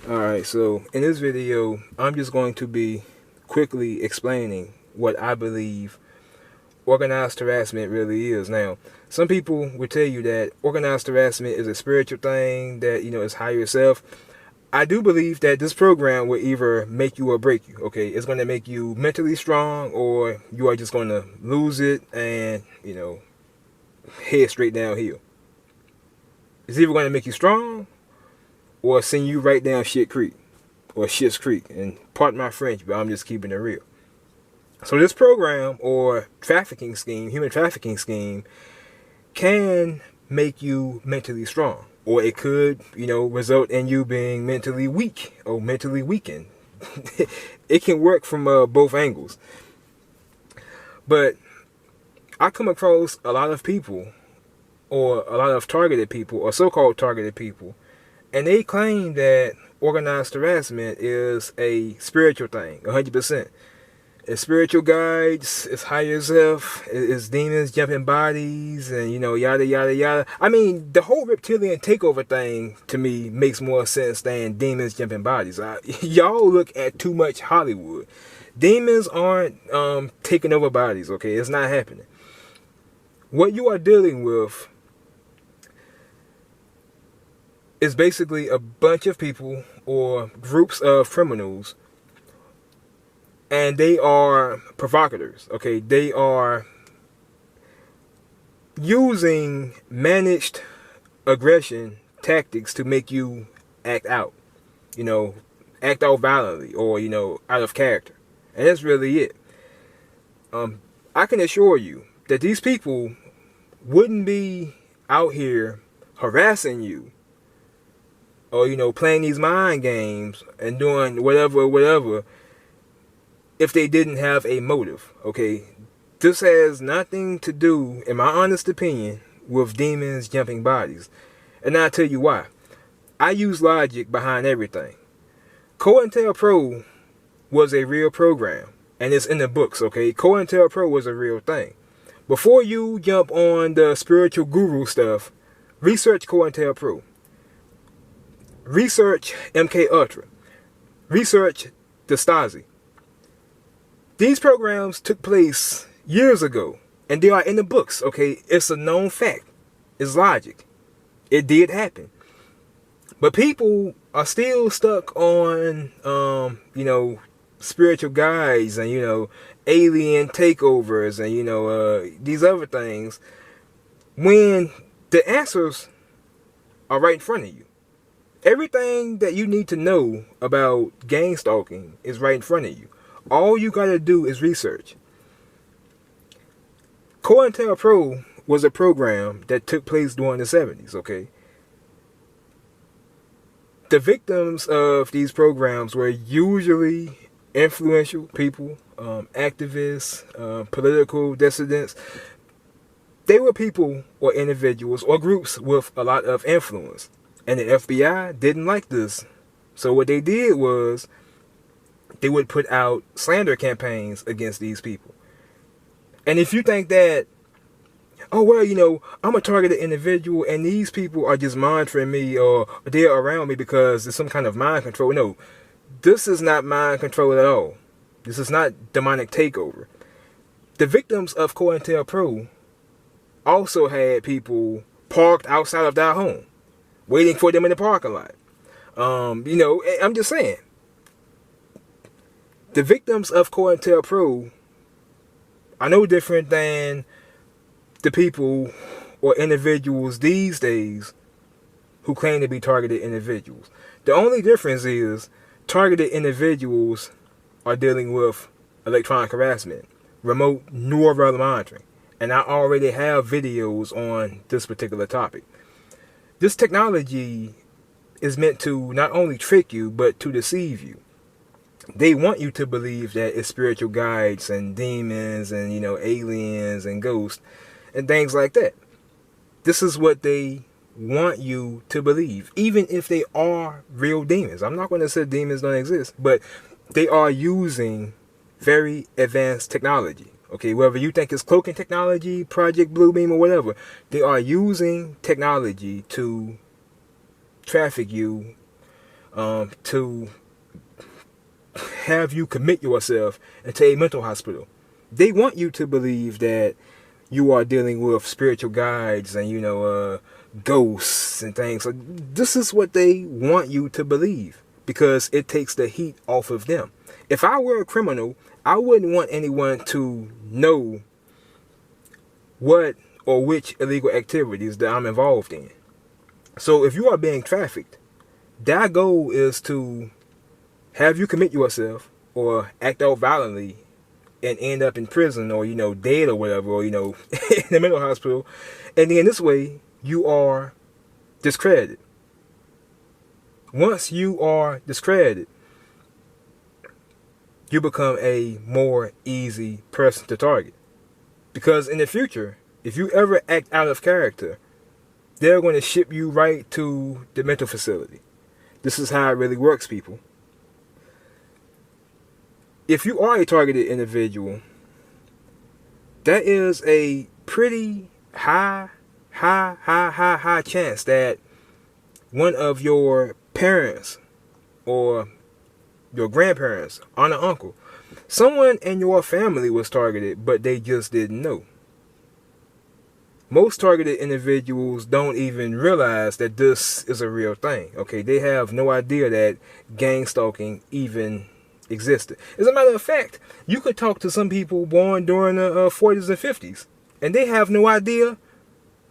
Alright, so in this video, I'm just going to be quickly explaining what I believe organized harassment really is. Now, some people will tell you that organized harassment is a spiritual thing, that, is higher self. I do believe that this program will either make you or break you, okay? It's going to make you mentally strong, or you are just going to lose it and, head straight downhill. It's either going to make you strong or send you right down shit creek or shit's creek. And pardon my French, but I'm just keeping it real. So this program or trafficking scheme, human trafficking scheme, can make you mentally strong, or it could, result in you being mentally weak or mentally weakened. It can work from both angles. But I come across a lot of people, or a lot of targeted people, or so-called targeted people, and they claim that organized harassment is a spiritual thing, 100%. It's spiritual guides, it's higher self, it's demons jumping bodies, and yada yada yada. I mean, the whole reptilian takeover thing to me makes more sense than demons jumping bodies. Y'all look at too much Hollywood. Demons aren't taking over bodies, okay? It's not happening. What you are dealing with is basically a bunch of people or groups of criminals, and they are provocateurs, okay? They are using managed aggression tactics to make you act out, act out violently, or, out of character. And that's really it. I can assure you that these people wouldn't be out here harassing you, or, playing these mind games and doing whatever, if they didn't have a motive, okay? This has nothing to do, in my honest opinion, with demons jumping bodies. And I'll tell you why. I use logic behind everything. COINTELRPro was a real program, and it's in the books, okay? COINTELRPro was a real thing. Before you jump on the spiritual guru stuff, research COINTELRPro. Research MK Ultra. Research the Stasi. These programs took place years ago, and they are in the books, okay? It's a known fact. It's logic. It did happen. But people are still stuck on, spiritual guides and, alien takeovers and, these other things, when the answers are right in front of you. Everything that you need to know about gang stalking is right in front of you. All you gotta do is research. COINTELRPro was a program that took place during the 70s, okay? The victims of these programs were usually influential people, activists, political dissidents. They were people or individuals or groups with a lot of influence. And the FBI didn't like this. So what they did was they would put out slander campaigns against these people. And if you think that, oh, well, I'm a targeted individual and these people are just monitoring me or they're around me because there's some kind of mind control. No, this is not mind control at all. This is not demonic takeover. The victims of COINTELRPro also had people parked outside of their home, waiting for them in the parking lot. I'm just saying. The victims of COINTELRPro are no different than the people or individuals these days who claim to be targeted individuals. The only difference is targeted individuals are dealing with electronic harassment, remote neural monitoring. And I already have videos on this particular topic. This technology is meant to not only trick you, but to deceive you. They want you to believe that it's spiritual guides and demons and, aliens and ghosts and things like that. This is what they want you to believe, even if they are real demons. I'm not going to say demons don't exist, but they are using very advanced technology. Okay, whether you think it's cloaking technology, Project Bluebeam, or whatever, they are using technology to traffic you to have you commit yourself into a mental hospital. They want you to believe that you are dealing with spiritual guides and, ghosts and things. So this is what they want you to believe, because it takes the heat off of them. If I were a criminal, I wouldn't want anyone to know what or which illegal activities that I'm involved in. So if you are being trafficked, their goal is to have you commit yourself or act out violently and end up in prison or, dead or whatever, or, in the mental hospital. And then this way, you are discredited. Once you are discredited, you become a more easy person to target. Because in the future, if you ever act out of character, they're going to ship you right to the mental facility. This is how it really works, people. If you are a targeted individual, that is a pretty high chance that one of your parents or your grandparents, aunt or uncle, someone in your family was targeted, but they just didn't know. Most targeted individuals don't even realize that this is a real thing. Okay, they have no idea that gang stalking even existed. As a matter of fact, you could talk to some people born during the 40s and 50s, and they have no idea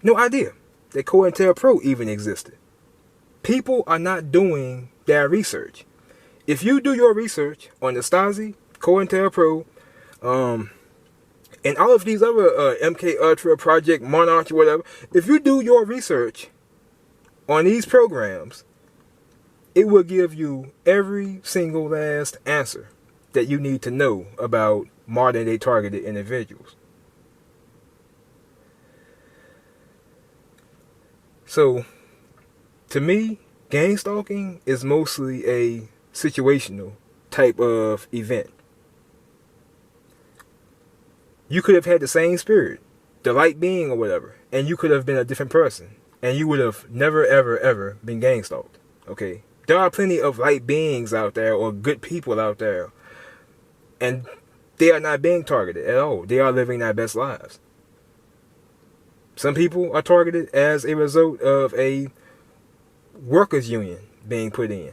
that cointelrpro even existed. People are not doing their research. If you do your research on the Stasi, cointelrpro, and all of these other MK Ultra, Project Monarch, or whatever, if you do your research on these programs, it will give you every single last answer that you need to know about modern day targeted individuals. So, to me, gang stalking is mostly a situational type of event. You could have had the same spirit, the light being or whatever, and you could have been a different person, and you would have never, ever, ever been gang stalked. Okay? There are plenty of light beings out there or good people out there, and they are not being targeted at all. They are living their best lives. Some people are targeted as a result of a workers' union being put in.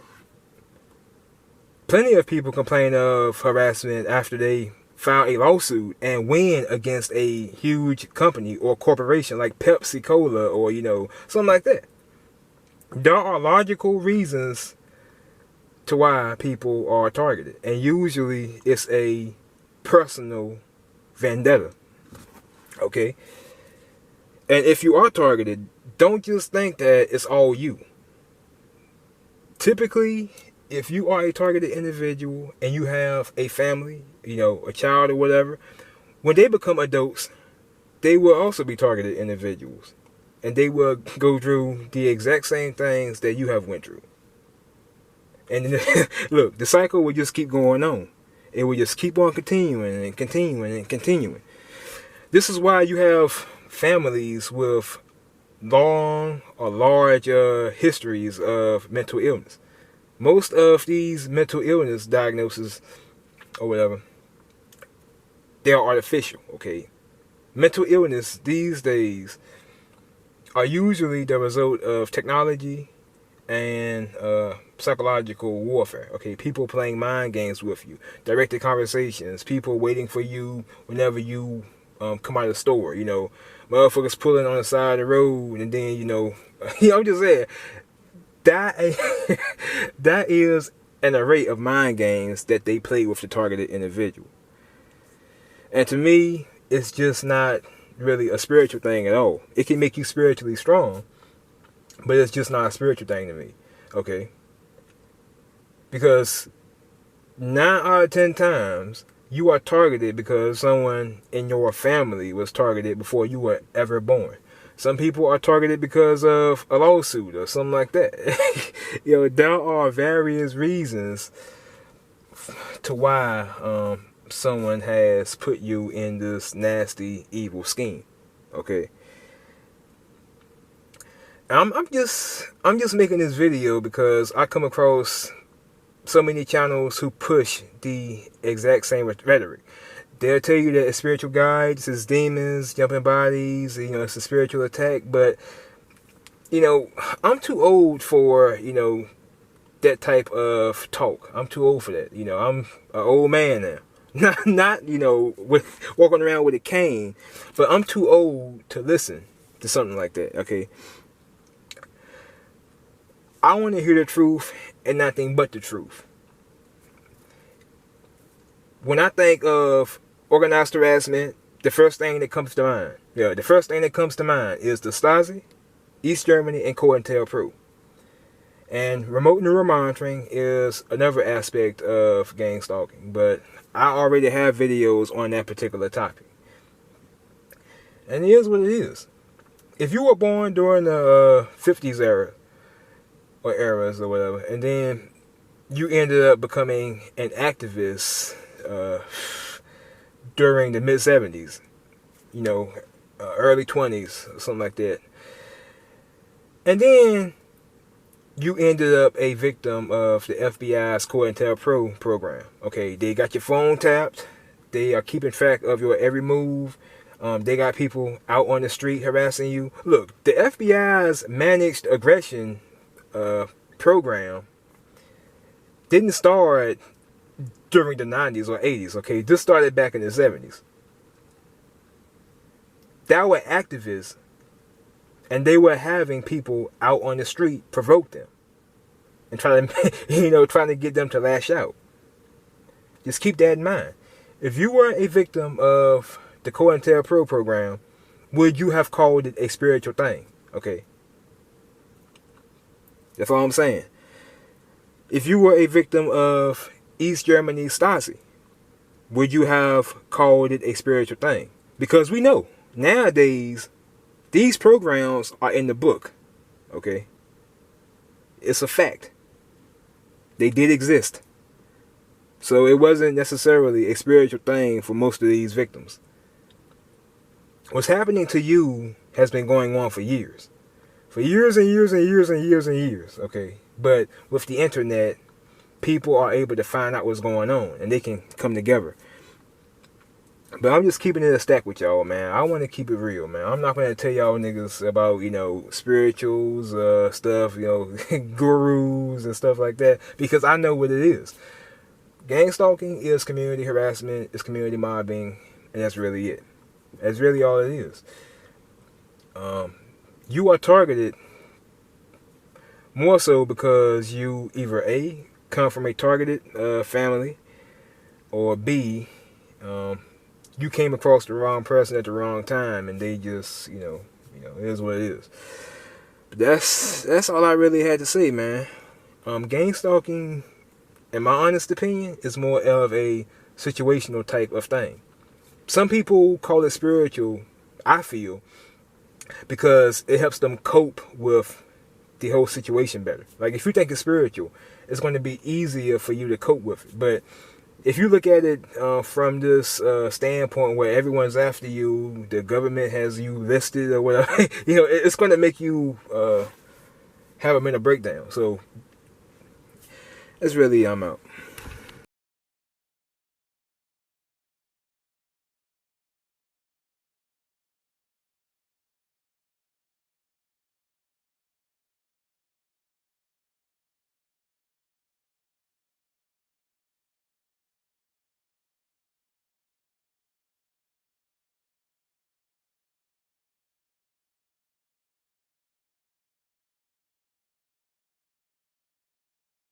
Plenty of people complain of harassment after they file a lawsuit and win against a huge company or corporation like Pepsi Cola or, something like that. There are logical reasons to why people are targeted. And usually it's a personal vendetta. Okay? And if you are targeted, don't just think that it's all you. Typically, if you are a targeted individual and you have a family, a child or whatever, when they become adults, they will also be targeted individuals. And they will go through the exact same things that you have went through. And look, the cycle will just keep going on. It will just keep on continuing and continuing and continuing. This is why you have families with long or large histories of mental illness. Most of these mental illness diagnoses or whatever, they are artificial, okay? Mental illness these days are usually the result of technology and psychological warfare, okay? People playing mind games with you, directed conversations, people waiting for you whenever you come out of the store, motherfuckers pulling on the side of the road, and then, I'm just saying, that is an array of mind games that they play with the targeted individual. And to me, it's just not really a spiritual thing at all. It can make you spiritually strong, but it's just not a spiritual thing to me, okay? Because 9 out of 10 times, you are targeted because someone in your family was targeted before you were ever born. Some people are targeted because of a lawsuit or something like that. There are various reasons to why someone has put you in this nasty, evil scheme. Okay? I'm just making this video because I come across so many channels who push the exact same rhetoric. They'll tell you that it's spiritual guides, it's demons, jumping bodies, you know, it's a spiritual attack. But, you know, I'm too old for, you know, that type of talk. I'm too old for that. You know, I'm an old man now. Not, you know, walking around with a cane. But I'm too old to listen to something like that, okay? I want to hear the truth and nothing but the truth. When I think of organized harassment, the first thing that comes to mind, is the Stasi, East Germany, and cointelrpro. And remote neural monitoring is another aspect of gang stalking, but I already have videos on that particular topic. And it is what it is. If you were born during the 50s era, or eras or whatever, and then you ended up becoming an activist during the mid-70s, you know, early 20s, something like that. And then you ended up a victim of the FBI's cointelrpro program. Okay, they got your phone tapped. They are keeping track of your every move. They got people out on the street harassing you. Look, the FBI's managed aggression program didn't start during the 90s or 80s, okay? This started back in the 70s. There were activists, and they were having people out on the street provoke them and trying to get them to lash out. Just keep that in mind. If you were a victim of the cointelrpro program, would you have called it a spiritual thing? Okay. That's all I'm saying. If you were a victim of East Germany Stasi, would you have called it a spiritual thing? Because we know nowadays these programs are in the book. Okay? It's a fact. They did exist. So it wasn't necessarily a spiritual thing for most of these victims. What's happening to you has been going on for years. For years and years and years and years and years, okay? But with the internet, people are able to find out what's going on, and they can come together. But I'm just keeping it a stack with y'all, man. I want to keep it real, man. I'm not going to tell y'all niggas about, you know, spirituals, stuff, you know, gurus and stuff like that, because I know what it is. Gang stalking is community harassment, it's community mobbing, and that's really it. That's really all it is. You are targeted more so because you either A, come from a targeted family, or B, you came across the wrong person at the wrong time, and they just, you know, it is what it is. But that's all I really had to say, man. Gang stalking, in my honest opinion, is more of a situational type of thing. Some people call it spiritual, I feel, because it helps them cope with the whole situation better. Like, if you think it's spiritual, it's going to be easier for you to cope with it. But if you look at it from this standpoint where everyone's after you, the government has you listed or whatever, you know, it's going to make you have a mental breakdown. So that's really, I'm out.